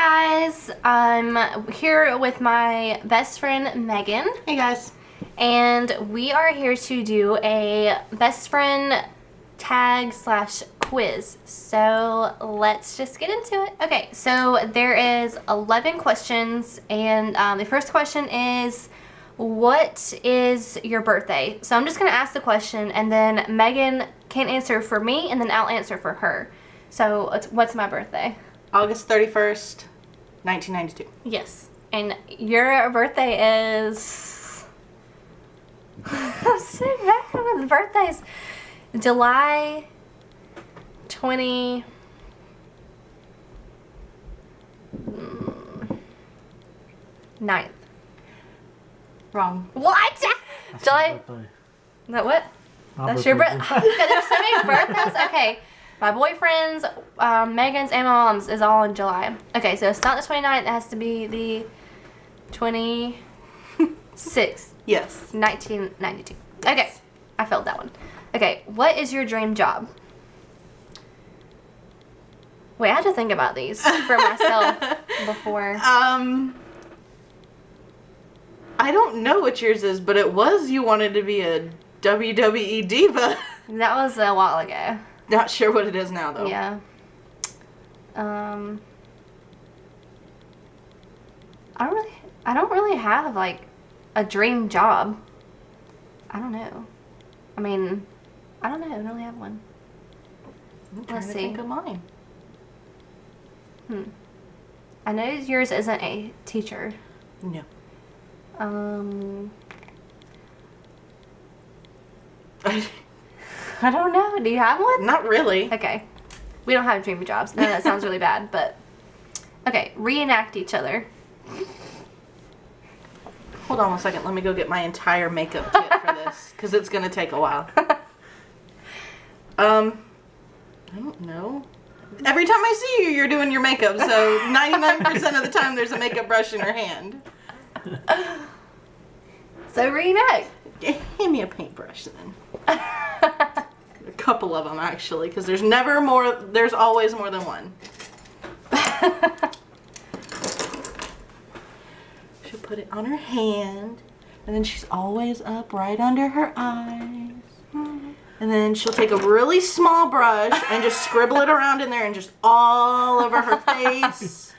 guys, I'm here with my best friend Megan. Hey guys. And we are here to do a best friend tag / quiz. So let's just get into it. Okay, so there is 11 questions, and the first question is, what is your birthday? So I'm just going to ask the question, and then Megan can answer for me, and then I'll answer for her. So what's my birthday? August 31st, 1992. Yes. And your birthday is... I'm so bad with birthdays. July 29th. Wrong. What? July... That what? That's your birthday. There's so many birthdays. Okay. My boyfriend's, Megan's, and my mom's is all in July. Okay, so it's not the 29th. It has to be the 26th. Yes. 1992. Okay, I failed that one. Okay, what is your dream job? Wait, I have to think about these for myself before. I don't know what yours is, but it was you wanted to be a WWE diva. That was a while ago. Not sure what it is now, though. Yeah. I don't really have like a dream job. I don't know. I mean, I don't know. I don't really have one. Let's see. Think of mine. I know yours isn't a teacher. No. I don't know. Do you have one? Not really. Okay. We don't have dream jobs. No, that sounds really bad, but... Okay, reenact each other. Hold on one second. Let me go get my entire makeup kit for this, because it's going to take a while. I don't know. Every time I see you, you're doing your makeup, so 99% of the time there's a makeup brush in her hand. So reenact. Hand me a paintbrush then. A couple of them actually, because there's always more than one. She'll put it on her hand, and then she's always up right under her eyes. And then she'll take a really small brush and just scribble it around in there and just all over her face.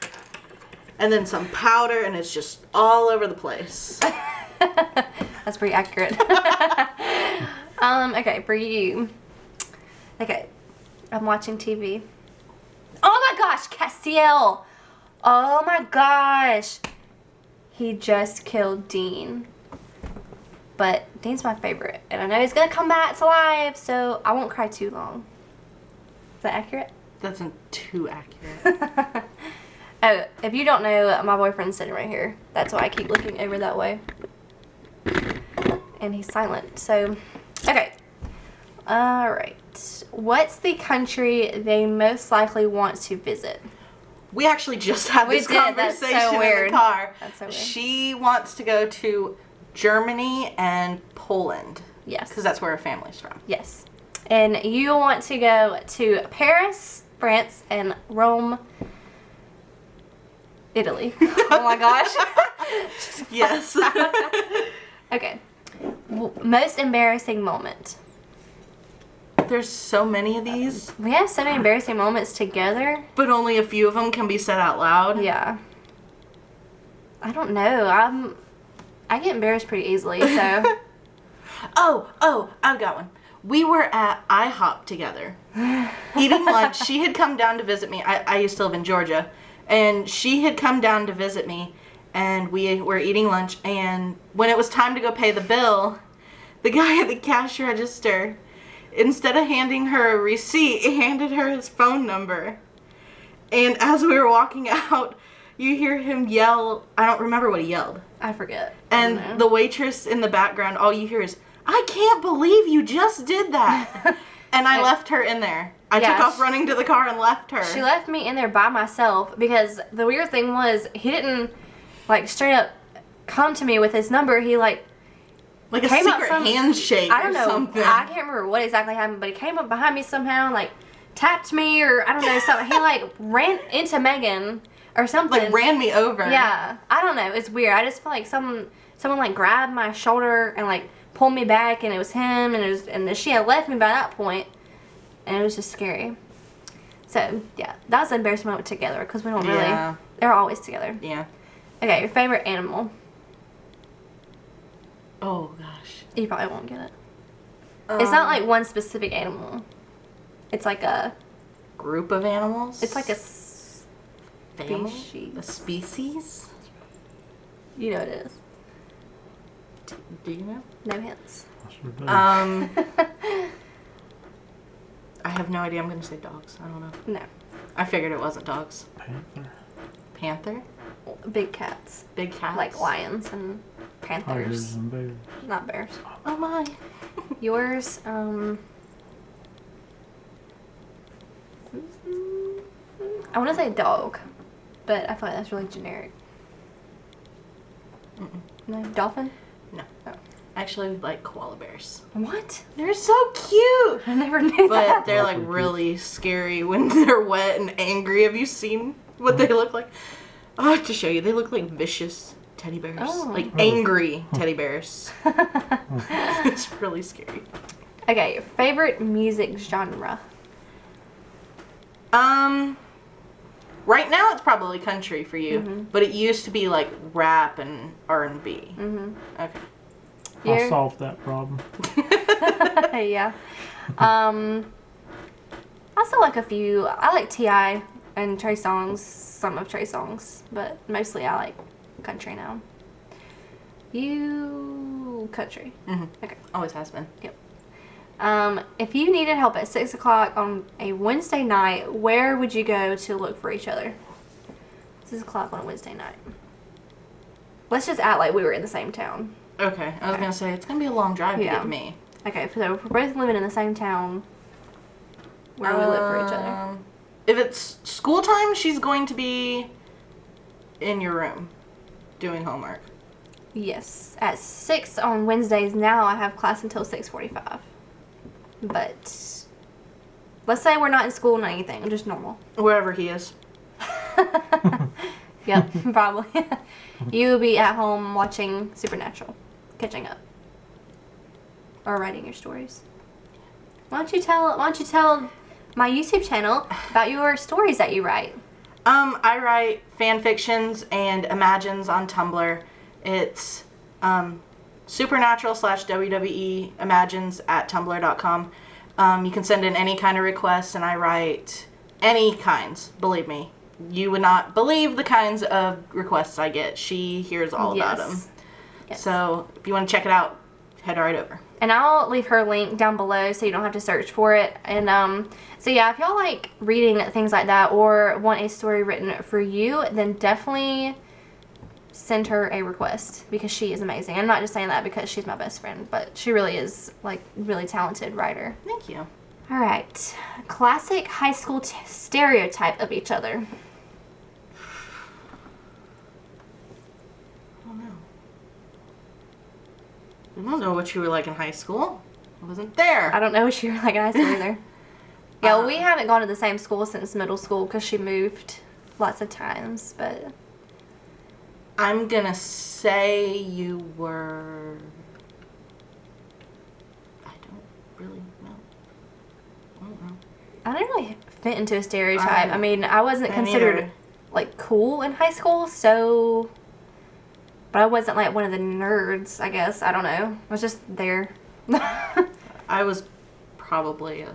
And then some powder, and it's just all over the place. That's pretty accurate. Okay, for you. Okay, I'm watching TV. Oh my gosh, Castiel! Oh my gosh. He just killed Dean. But Dean's my favorite, and I know he's gonna come back to life, so I won't cry too long. Is that accurate? That's not too accurate. Oh, if you don't know, my boyfriend's sitting right here. That's why I keep looking over that way. And he's silent, so... Okay. Alright. What's the country they most likely want to visit? We actually just had this conversation That's so weird. in the car. That's so weird. She wants to go to Germany and Poland. Yes. Because that's where her family's from. Yes. And you want to go to Paris, France, and Rome, Italy. Oh my gosh. Yes. Okay. Most embarrassing moment. There's so many of these. We have so many embarrassing moments together. But only a few of them can be said out loud. Yeah. I don't know. I get embarrassed pretty easily, so. Oh, I've got one. We were at IHOP together, eating lunch. She had come down to visit me. I used to live in Georgia. And she had come down to visit me. And we were eating lunch. And when it was time to go pay the bill, the guy at the cash register, instead of handing her a receipt, he handed her his phone number. And as we were walking out, you hear him yell. I don't remember what he yelled. I forget. And the waitress in the background, all you hear is, "I can't believe you just did that." And I left her in there. I took off running to the car and left her. She left me in there by myself because the weird thing was he didn't like straight up come to me with his number. He like a secret handshake I don't know. something. I can't remember what exactly happened, but he came up behind me somehow and like tapped me or I don't know something. He like ran into Megan or something. Like ran me over. Yeah, I don't know. It's weird. I just feel like someone like grabbed my shoulder and like pulled me back, and it was him, and she had left me by that point, and it was just scary. So yeah, that was an embarrassing moment together because we don't really. They're always together. Yeah. Okay, your favorite animal. Oh gosh. You probably won't get it. It's not like one specific animal. It's like a group of animals. It's like a family. species. A species. You know what it is. Do you know? No hints. I have no idea. I'm gonna say dogs. I don't know. No. I figured it wasn't dogs. Panther. Panther? Big cats. Big cats? Like lions and panthers. Tigers and bears. Not bears. Oh my. Yours, I want to say dog, but I feel like that's really generic. No, dolphin? No. Oh. I actually like koala bears. What? They're so cute! I never knew But that. they're like really scary when they're wet and angry. Have you seen what they look like? I have to show you. They look like vicious teddy bears. Oh. Like angry teddy bears. It's really scary. Okay, your favorite music genre? Right now it's probably country for you, but it used to be like rap and R&B. Okay. I'll solve that problem. Yeah. I still like a few. I like T.I. and Trey Songz, some of Trey Songz, but mostly I like country now. You country. Okay. Always has been. Yep. If you needed help at 6 o'clock on a Wednesday night, where would you go to look for each other? 6 o'clock on a Wednesday night. Let's just act like we were in the same town. Okay. I was going to say, it's going to be a long drive to get to me. Okay, so if we're both living in the same town, where do we live for each other? If it's school time, she's going to be in your room doing homework. Yes. At 6 on Wednesdays now, I have class until 6:45. But let's say we're not in school or anything, just normal. Wherever he is. Yep, probably. You will be at home watching Supernatural, catching up, or writing your stories. Why don't you tell my YouTube channel about your stories that you write? I write fan fictions and imagines on Tumblr. It's supernatural/WWE imagines at tumblr.com. You can send in any kind of requests, and I write any kinds. Believe me, you would not believe the kinds of requests I get. She hears all about them. Yes. So if you want to check it out, head right over. And I'll leave her link down below so you don't have to search for it. And so yeah, if y'all like reading things like that or want a story written for you, then definitely send her a request because she is amazing. I'm not just saying that because she's my best friend, but she really is like really talented writer. Thank you. All right, classic high school stereotype of each other. I don't know what you were like in high school. I wasn't there. I don't know what you were like in high school either. Yeah, well, we haven't gone to the same school since middle school because she moved lots of times, but I'm gonna say you were... I don't really know. I don't know. I didn't really fit into a stereotype. I mean, I wasn't considered like cool in high school, so... But I wasn't like one of the nerds, I guess. I don't know. I was just there. I was probably a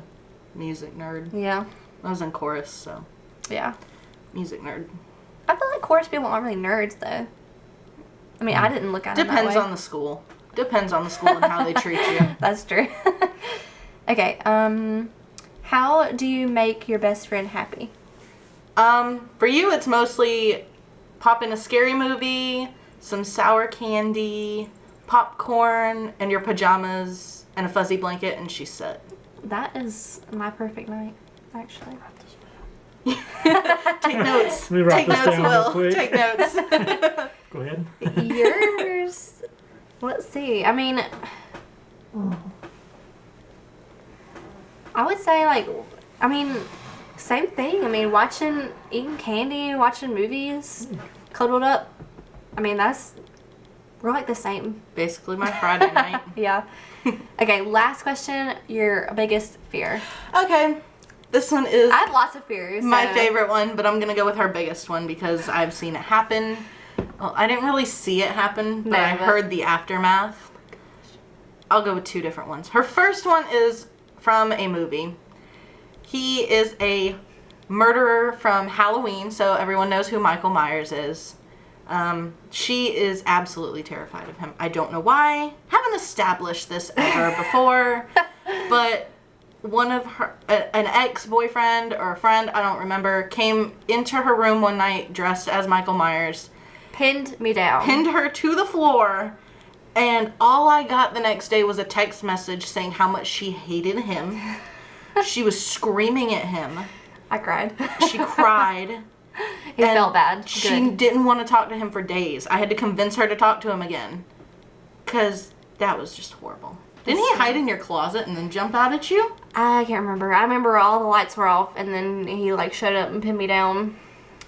music nerd. Yeah. I was in chorus, so... Yeah. Music nerd. I feel like chorus people aren't really nerds, though. I mean, I didn't look at them that Depends way. on the school. Depends on the school and how they treat you. That's true. Okay, how do you make your best friend happy? For you, it's mostly pop in a scary movie, some sour candy, popcorn, and your pajamas, and a fuzzy blanket, and she's set. That is my perfect night, actually. Take notes. Let me write Take this notes, down real Will. quick. Take notes. Go ahead. Yours. Let's see. I mean, I would say Same thing. I mean, eating candy, watching movies, cuddled up. I mean, we're like the same. Basically my Friday night. Yeah. Okay, last question. Your biggest fear. Okay. This one is I have lots of fears. my so- favorite one, but I'm going to go with her biggest one because I've seen it happen. Well, I didn't really see it happen, but I heard the aftermath. I'll go with two different ones. Her first one is from a movie. He is a murderer from Halloween, so everyone knows who Michael Myers is. She is absolutely terrified of him. I don't know why. Haven't established this ever before, but one of her, an ex-boyfriend or a friend, I don't remember, came into her room one night dressed as Michael Myers. Pinned me down. Pinned her to the floor, and all I got the next day was a text message saying how much she hated him. She was screaming at him. I cried. She cried. He felt bad. She Good. didn't want to talk to him for days. I had to convince her to talk to him again. Because that was just horrible. Didn't he hide in your closet and then jump out at you? I can't remember. I remember all the lights were off, and then he like showed up and pinned me down,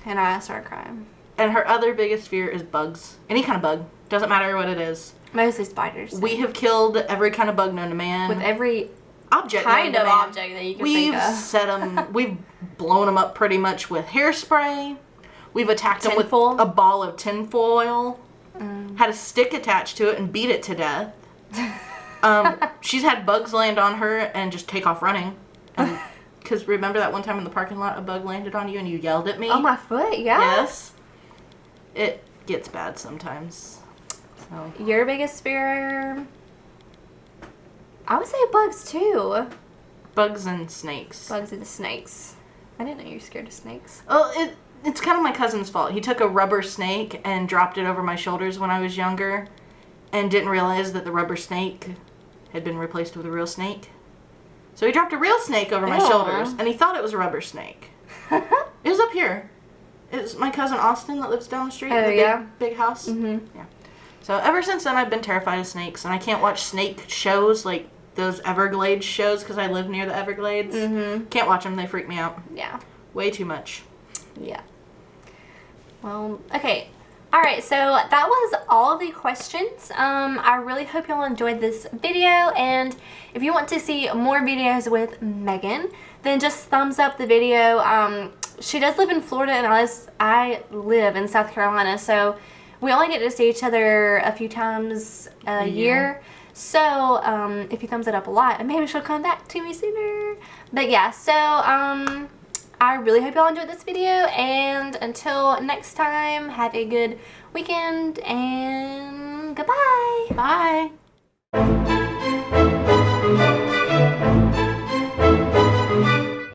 and I started crying. And her other biggest fear is bugs. Any kind of bug. Doesn't matter what it is. Mostly spiders. We have killed every kind of bug known to man. With every object kind known of to man. object that you can We've think of. set them. We've blown them up pretty much with hairspray. We've attacked them with Tinfoil? a ball of tinfoil. Had a stick attached to it and beat it to death. She's had bugs land on her and just take off running. Because remember that one time in the parking lot a bug landed on you and you yelled at me? On my foot, yeah. Yes. It gets bad sometimes. So. Your biggest fear? I would say bugs too. Bugs and snakes. Bugs and snakes. I didn't know you were scared of snakes. Oh, it's kind of my cousin's fault. He took a rubber snake and dropped it over my shoulders when I was younger and didn't realize that the rubber snake had been replaced with a real snake. So he dropped a real snake over my Ew. shoulders and he thought it was a rubber snake. It was up here. It's my cousin Austin that lives down the street. Oh, the yeah? big house. Mm-hmm. Yeah. So ever since then I've been terrified of snakes and I can't watch snake shows like those Everglades shows because I live near the Everglades. Mm-hmm. Can't watch them. They freak me out. Yeah. Way too much. Yeah. Well, okay. Alright, so that was all of the questions. I really hope y'all enjoyed this video, and if you want to see more videos with Meghan, then just thumbs up the video. She does live in Florida, and I live in South Carolina, so we only get to see each other a few times a year. So, if you thumbs it up a lot, maybe she'll come back to me sooner. But yeah, so, I really hope y'all enjoyed this video, and until next time, have a good weekend, and goodbye. Bye.